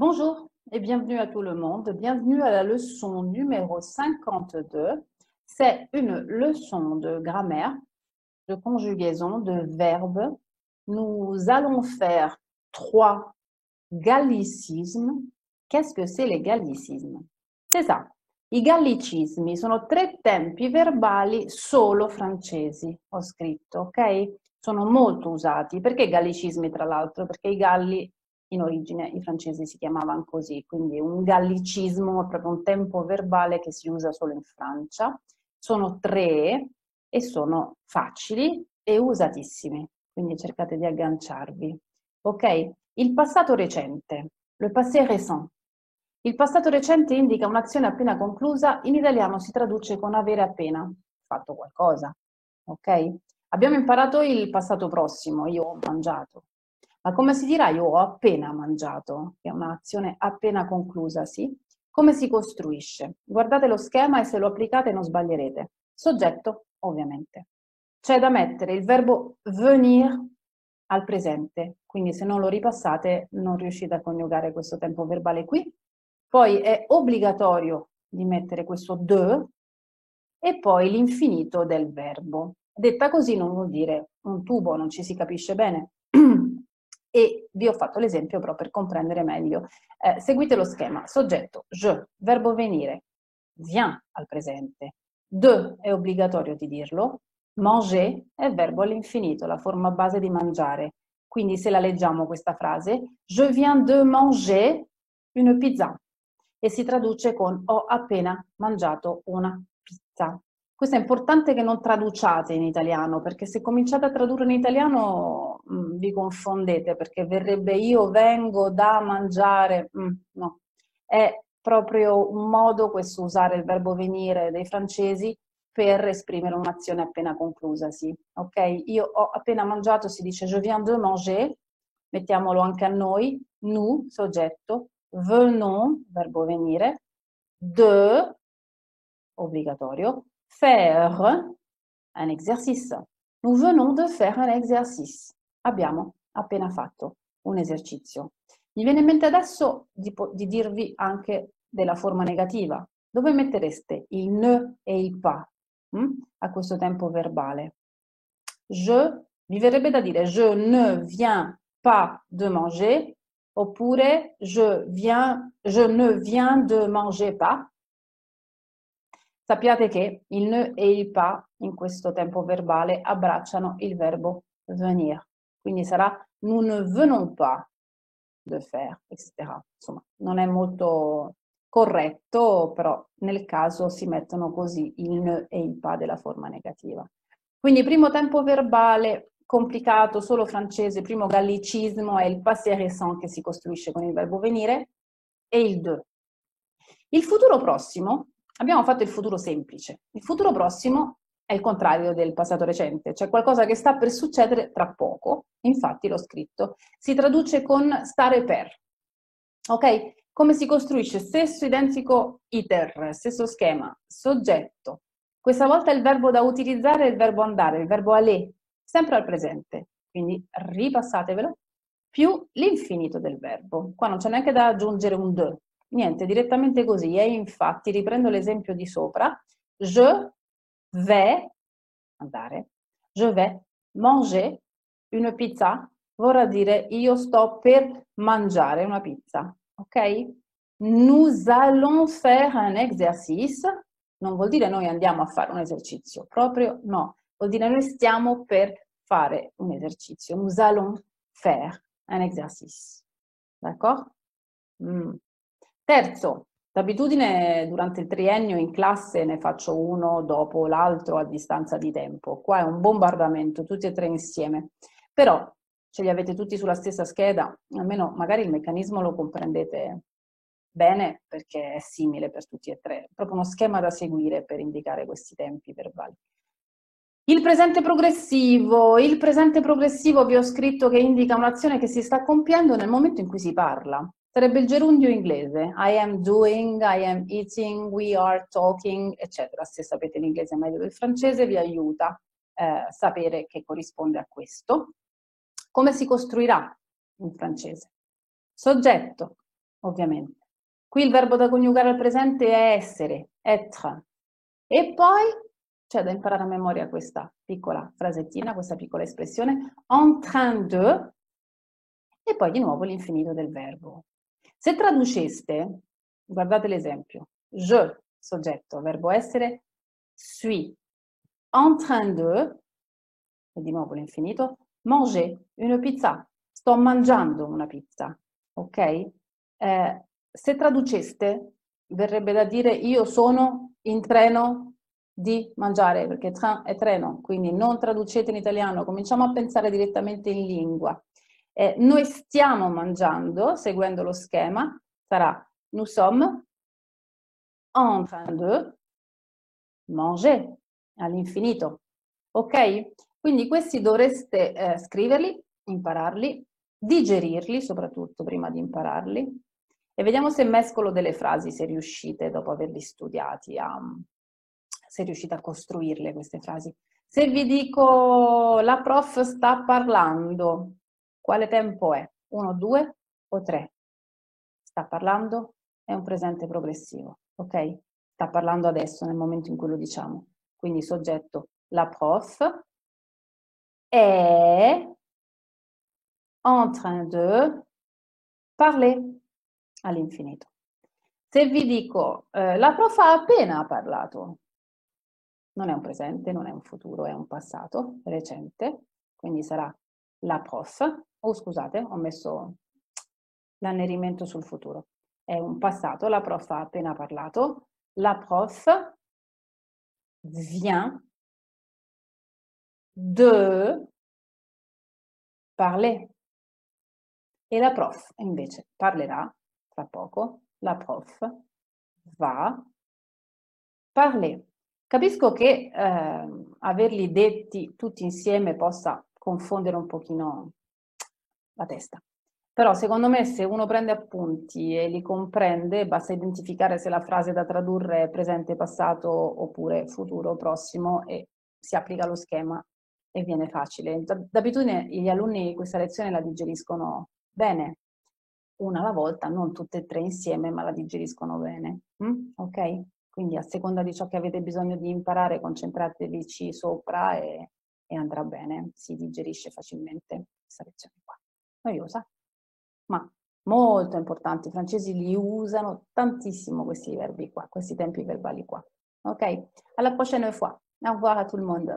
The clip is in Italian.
Bonjour et bienvenue à tout le monde. Bienvenue à la leçon numéro 52. C'est une leçon de grammaire, de conjugaison, de verbes. Nous allons faire 3 gallicismi. Qu'est-ce che c'est les gallicismi? C'est ça. I gallicismi sono 3 tempi verbali solo francesi, ho scritto, ok? Sono molto usati. Perché gallicismi, tra l'altro? Perché i Galli, in origine, i francesi si chiamavano così, quindi un gallicismo è proprio un tempo verbale che si usa solo in Francia. Sono 3 e sono facili e usatissimi, quindi cercate di agganciarvi. Ok? Il passato recente, le passé récent. Il passato recente indica un'azione appena conclusa, in italiano si traduce con avere appena fatto qualcosa. Ok? Abbiamo imparato il passato prossimo, io ho mangiato. Ma come si dirà io ho appena mangiato? Che è un'azione appena conclusa, sì? Come si costruisce? Guardate lo schema e se lo applicate non sbaglierete. Soggetto, ovviamente. C'è da mettere il verbo venir al presente, quindi se non lo ripassate non riuscite a coniugare questo tempo verbale qui. Poi è obbligatorio di mettere questo de e poi l'infinito del verbo. Detta così non vuol dire un tubo, non ci si capisce bene. E vi ho fatto l'esempio però per comprendere meglio. Seguite lo schema. Soggetto, je, verbo venire, viens al presente. De è obbligatorio di dirlo. Manger è verbo all'infinito, la forma base di mangiare. Quindi se la leggiamo questa frase, je viens de manger une pizza. E si traduce con ho appena mangiato una pizza. Questo è importante che non traduciate in italiano, perché se cominciate a tradurre in italiano vi confondete, perché verrebbe io vengo da mangiare, no. È proprio un modo questo usare il verbo venire dei francesi per esprimere un'azione appena conclusa, sì. Ok? Io ho appena mangiato, si dice je viens de manger, mettiamolo anche a noi, nous, soggetto, venons, verbo venire, de, obbligatorio, faire un exercice. Nous venons de faire un exercice. Abbiamo appena fatto un esercizio. Mi viene in mente adesso di dirvi anche della forma negativa. Dove mettereste il ne e il pas a questo tempo verbale? Vi verrebbe da dire je ne viens pas de manger, oppure je ne viens de manger pas. Sappiate che il ne e il pas in questo tempo verbale abbracciano il verbo venir. Quindi sarà nous ne venons pas de faire, etc. Insomma, non è molto corretto, però nel caso si mettono così il ne e il pas della forma negativa. Quindi primo tempo verbale complicato, solo francese, primo gallicismo è il passé récent che si costruisce con il verbo venire e il de. Il futuro prossimo, abbiamo fatto il futuro semplice. Il futuro prossimo è il contrario del passato recente, cioè qualcosa che sta per succedere tra poco, infatti l'ho scritto, si traduce con stare per. Ok? Come si costruisce? Stesso identico iter, stesso schema, soggetto. Questa volta il verbo da utilizzare è il verbo andare, il verbo aller, sempre al presente. Quindi ripassatevelo, più l'infinito del verbo. Qua non c'è neanche da aggiungere un de, niente, direttamente così. E infatti, riprendo l'esempio di sopra, je vais, andare, je vais manger une pizza, vorrà dire io sto per mangiare una pizza, ok? Nous allons faire un exercice, non vuol dire noi andiamo a fare un esercizio, proprio no, vuol dire noi stiamo per fare un esercizio. Nous allons faire un exercice, d'accord? Terzo, d'abitudine durante il triennio in classe ne faccio uno dopo l'altro a distanza di tempo. Qua è un bombardamento, tutti e tre insieme. Però ce li avete tutti sulla stessa scheda, almeno magari il meccanismo lo comprendete bene perché è simile per tutti e tre. È proprio uno schema da seguire per indicare questi tempi verbali. Il presente progressivo vi ho scritto che indica un'azione che si sta compiendo nel momento in cui si parla. Sarebbe il gerundio inglese, I am doing, I am eating, we are talking, eccetera. Se sapete l'inglese meglio del francese vi aiuta a sapere che corrisponde a questo. Come si costruirà in francese? Soggetto, ovviamente. Qui il verbo da coniugare al presente è essere, être. E poi c'è da imparare a memoria questa piccola frasettina, questa piccola espressione, en train de, e poi di nuovo l'infinito del verbo. Se traduceste, guardate l'esempio, je, soggetto, verbo essere, suis en train de, e di nuovo l'infinito, manger une pizza, sto mangiando una pizza, ok? Se traduceste, verrebbe da dire io sono in treno di mangiare, perché train è treno, quindi non traducete in italiano, cominciamo a pensare direttamente in lingua. Noi stiamo mangiando, seguendo lo schema, sarà nous sommes en train de manger, all'infinito, ok? Quindi questi dovreste scriverli, impararli, digerirli soprattutto prima di impararli e vediamo se mescolo delle frasi, se riuscite dopo averli studiati, se riuscite a costruirle queste frasi. Se vi dico la prof sta parlando, quale tempo è? 1, 2 o 3? Sta parlando è un presente progressivo, ok? Sta parlando adesso nel momento in cui lo diciamo. Quindi soggetto la prof è en train de parler all'infinito. Se vi dico la prof ha appena parlato, non è un presente, non è un futuro, è un passato recente, quindi sarà la prof, scusate, ho messo l'annerimento sul futuro, è un passato, la prof ha appena parlato, la prof vient de parler e la prof invece parlerà tra poco, la prof va parler. Capisco che averli detti tutti insieme possa confondere un pochino la testa, però secondo me se uno prende appunti e li comprende basta identificare se la frase da tradurre è presente, passato oppure futuro, prossimo e si applica lo schema e viene facile. D'abitudine gli alunni di questa lezione la digeriscono bene, una alla volta, non tutte e tre insieme, ma la digeriscono bene. Ok? Quindi a seconda di ciò che avete bisogno di imparare, concentratevi sopra e andrà bene, si digerisce facilmente questa lezione qua. Noiosa, ma molto importante. I francesi li usano tantissimo questi verbi qua, questi tempi verbali qua. Ok? Alla prochaine fois. Au revoir à tout le monde.